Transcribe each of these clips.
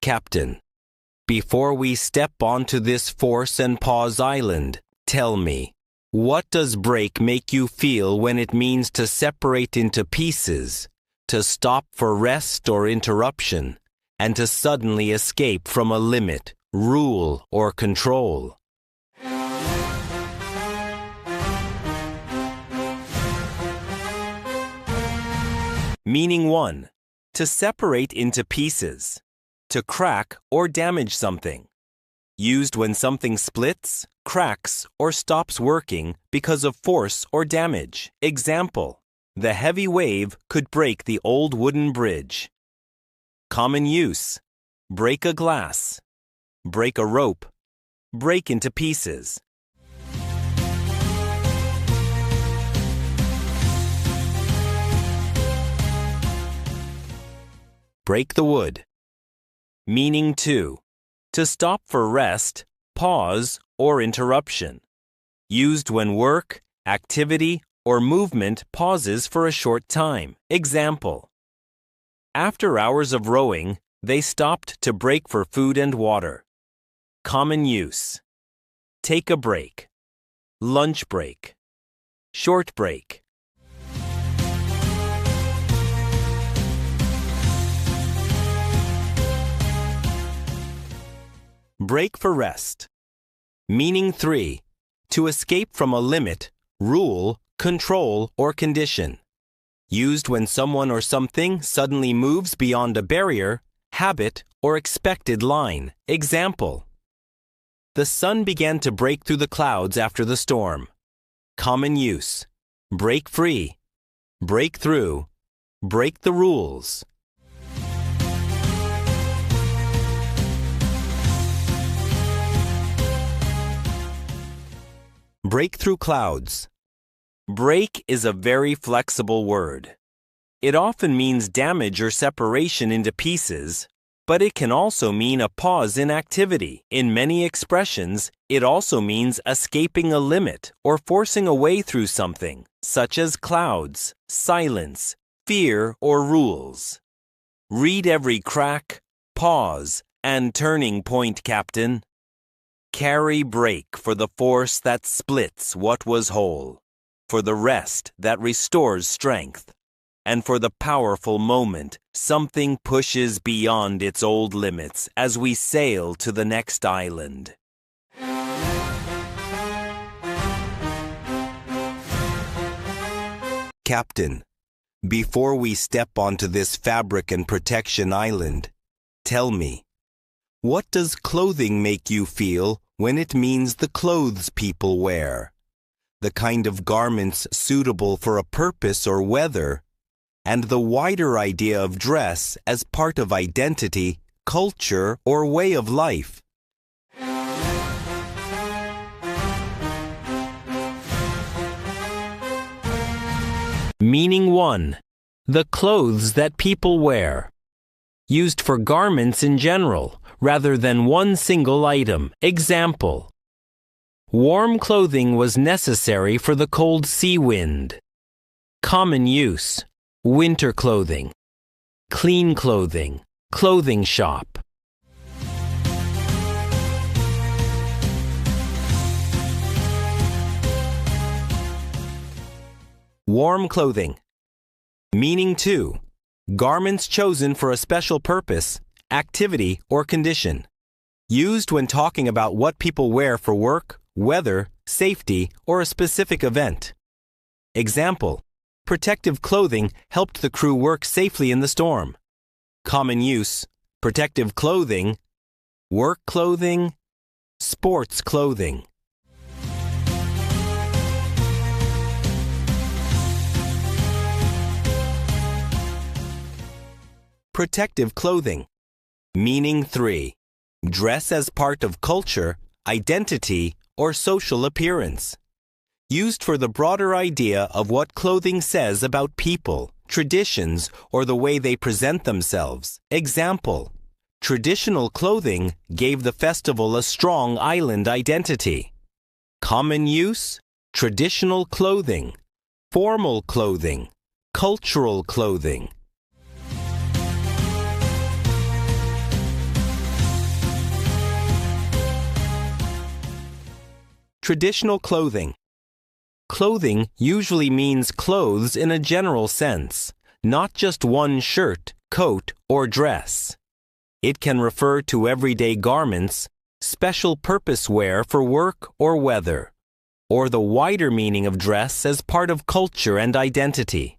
Captain. Before we step onto this force and pause island, tell me, what does break make you feel when it means to separate into pieces, to stop for rest or interruption, and to suddenly escape from a limit, rule, or control? Meaning 1. To separate into pieces. To crack or damage something. Used when something splits, cracks, or stops working because of force or damage. Example: the heavy wave could break the old wooden bridge. Common use: break a glass, break a rope, break into pieces. Break the wood. Meaning 2. To stop for rest, pause, or interruption. Used when work, activity, or movement pauses for a short time. Example: after hours of rowing, they stopped to break for food and water. Common use: take a break, lunch break, short break. Break for rest. Meaning 3. To escape from a limit, rule, control, or condition. Used when someone or something suddenly moves beyond a barrier, habit, or expected line. Example: the sun began to break through the clouds after the storm. Common use: break free, break through, break the rules. Break through clouds. Break is a very flexible word. It often means damage or separation into pieces, but it can also mean a pause in activity. In many expressions, it also means escaping a limit or forcing a way through something, such as clouds, silence, fear, or rules. Read every crack, pause, and turning point, Captain. Carry break for the force that splits what was whole, for the rest that restores strength, and for the powerful moment something pushes beyond its old limits as we sail to the next island. Captain, before we step onto this fabric and protection island, tell me, what does clothing make you feel when it means the clothes people wear? The kind of garments suitable for a purpose or weather, and the wider idea of dress as part of identity, culture, or way of life. Meaning 1. The clothes that people wear. Used for garments in general, rather than one single item. Example: warm clothing was necessary for the cold sea wind. Common use: winter clothing, clean clothing, clothing shop. Warm clothing. Meaning 2. Garments chosen for a special purpose, activity, or condition. Used when talking about what people wear for work, weather, safety, or a specific event. Example: protective clothing helped the crew work safely in the storm. Common use: protective clothing, work clothing, sports clothing. Protective clothing. Meaning 3. Dress as part of culture, identity, or social appearance. Used for the broader idea of what clothing says about people, traditions, or the way they present themselves. Example: traditional clothing gave the festival a strong island identity. Common use: traditional clothing, formal clothing, cultural clothing. Traditional clothing. Clothing usually means clothes in a general sense, not just one shirt, coat, or dress. It can refer to everyday garments, special purpose wear for work or weather, or the wider meaning of dress as part of culture and identity.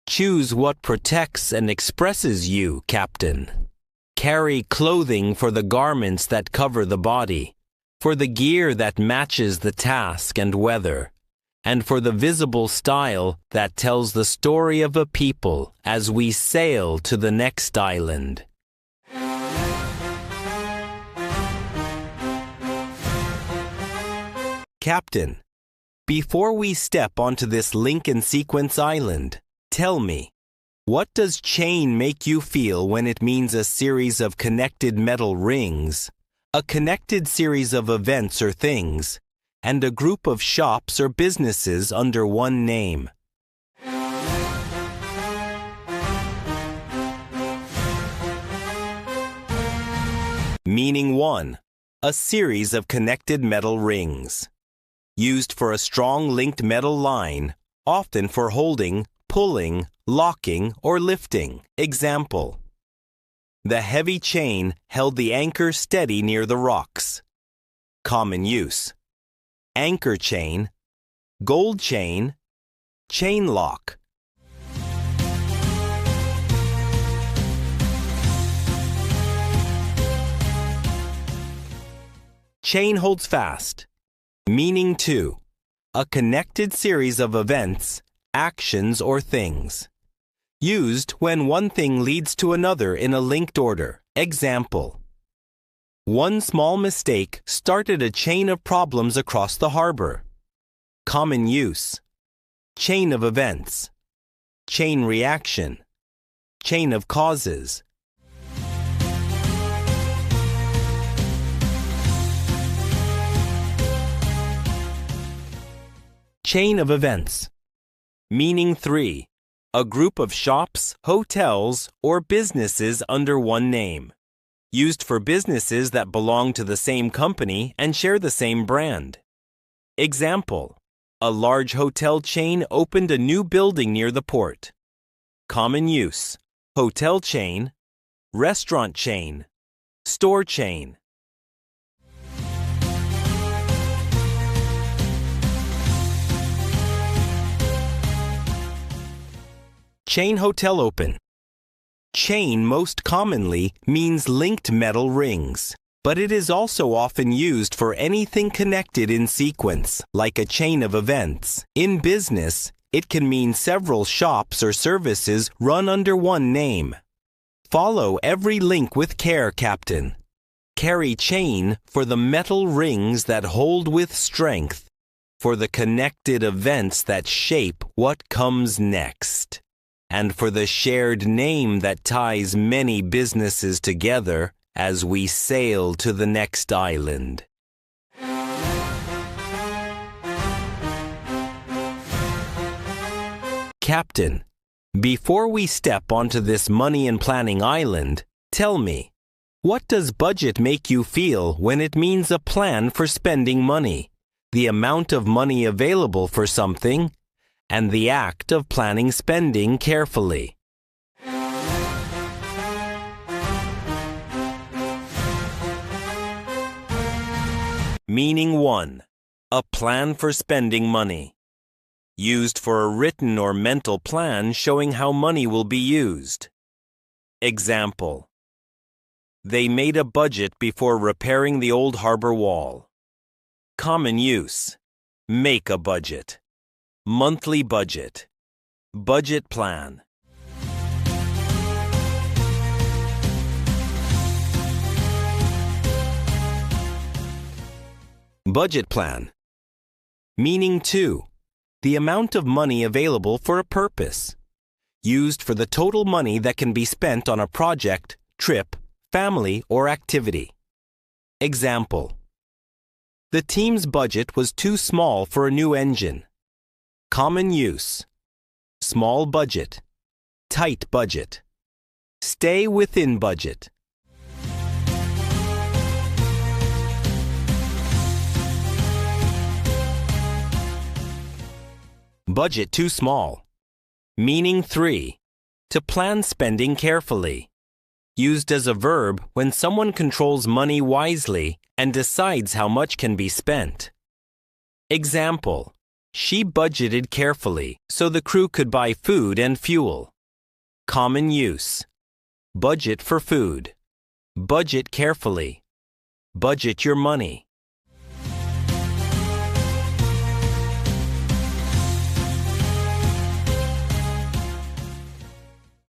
Choose what protects and expresses you, Captain. Carry clothing for the garments that cover the body, for the gear that matches the task and weather, and for the visible style that tells the story of a people as we sail to the next island. Captain, before we step onto this link and sequence island, tell me, what does chain make you feel when it means a series of connected metal rings, a connected series of events or things, and a group of shops or businesses under one name? Meaning 1. A series of connected metal rings. Used for a strong linked metal line, often for holding, pulling, locking, or lifting. Example: the heavy chain held the anchor steady near the rocks. Common use: anchor chain, gold chain, chain lock. Chain holds fast. Meaning 2. A connected series of events, actions, or things. Used when one thing leads to another in a linked order. Example: one small mistake started a chain of problems across the harbor. Common use: chain of events, chain reaction, chain of causes. Chain of events. Meaning 3. A group of shops, hotels, or businesses under one name. Used for businesses that belong to the same company and share the same brand. Example: a large hotel chain opened a new building near the port. Common use: hotel chain, restaurant chain, store chain. Chain hotel open. Chain most commonly means linked metal rings, but it is also often used for anything connected in sequence, like a chain of events. In business, it can mean several shops or services run under one name. Follow every link with care, Captain. Carry chain for the metal rings that hold with strength, for the connected events that shape what comes next, and for the shared name that ties many businesses together as we sail to the next island. Captain, before we step onto this money and planning island, tell me, what does budget make you feel when it means a plan for spending money, the amount of money available for something, and the act of planning spending carefully? Meaning 1. A plan for spending money. Used for a written or mental plan showing how money will be used. Example: they made a budget before repairing the old harbor wall. Common use: make a budget, monthly budget, budget plan. Budget plan. Meaning 2. The amount of money available for a purpose. Used for the total money that can be spent on a project, trip, family, or activity. Example: the team's budget was too small for a new engine. Common use: small budget, tight budget, stay within budget. Budget too small. Meaning 3. To plan spending carefully. Used as a verb when someone controls money wisely and decides how much can be spent. Example: she budgeted carefully so the crew could buy food and fuel. Common use: budget for food. Budget carefully. Budget your money.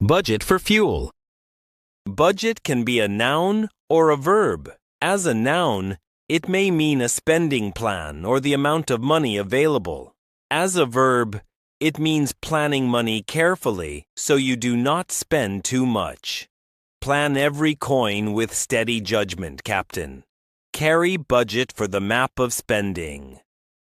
Budget for fuel. Budget can be a noun or a verb. As a noun, it may mean a spending plan or the amount of money available. As a verb, it means planning money carefully so you do not spend too much. Plan every coin with steady judgment, Captain. Carry budget for the map of spending,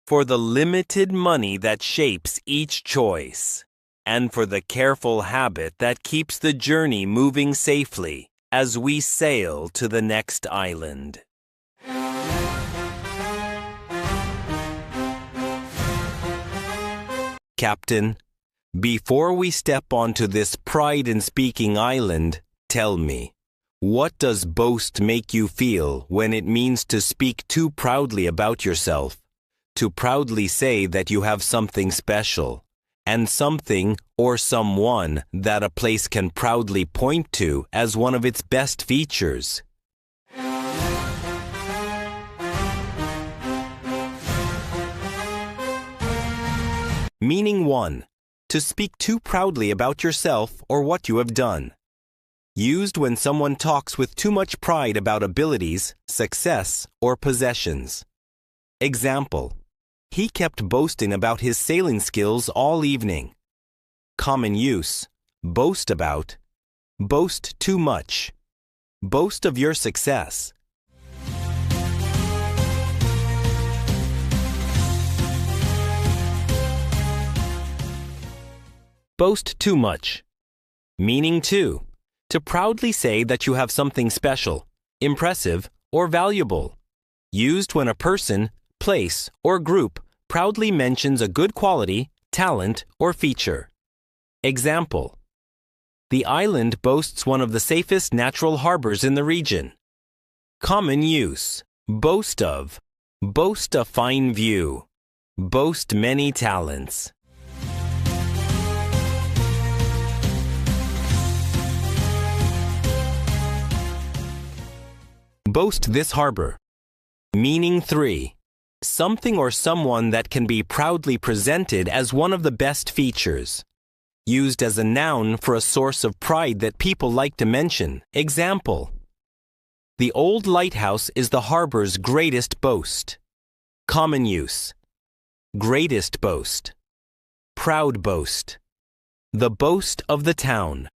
for the limited money that shapes each choice, and for the careful habit that keeps the journey moving safely as we sail to the next island. Captain, before we step onto this pride-in-speaking island, tell me, what does boast make you feel when it means to speak too proudly about yourself, to proudly say that you have something special, and something or someone that a place can proudly point to as one of its best features? Meaning 1. To speak too proudly about yourself or what you have done. Used when someone talks with too much pride about abilities, success, or possessions. Example: he kept boasting about his sailing skills all evening. Common use: boast about. Boast too much. Boast of your success. Boast too much. Meaning 2. To proudly say that you have something special, impressive, or valuable. Used when a person, place, or group proudly mentions a good quality, talent, or feature. Example: the island boasts one of the safest natural harbors in the region. Common use: boast of. Boast a fine view. Boast many talents. Boast this harbor. Meaning 3. Something or someone that can be proudly presented as one of the best features. Used as a noun for a source of pride that people like to mention. Example: the old lighthouse is the harbor's greatest boast. Common use: greatest boast. Proud boast. The boast of the town.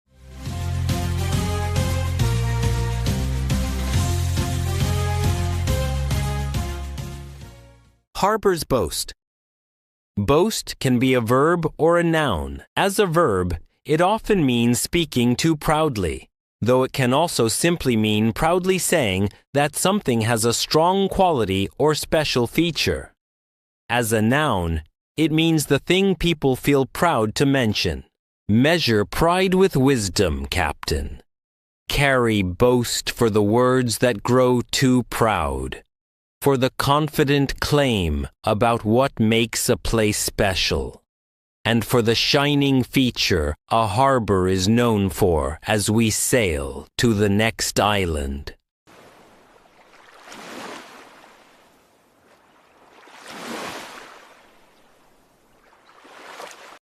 Harbor's boast. Boast can be a verb or a noun. As a verb, it often means speaking too proudly, though it can also simply mean proudly saying that something has a strong quality or special feature. As a noun, it means the thing people feel proud to mention. Measure pride with wisdom, Captain. Carry boast for the words that grow too proud, for the confident claim about what makes a place special, and for the shining feature a harbor is known for as we sail to the next island.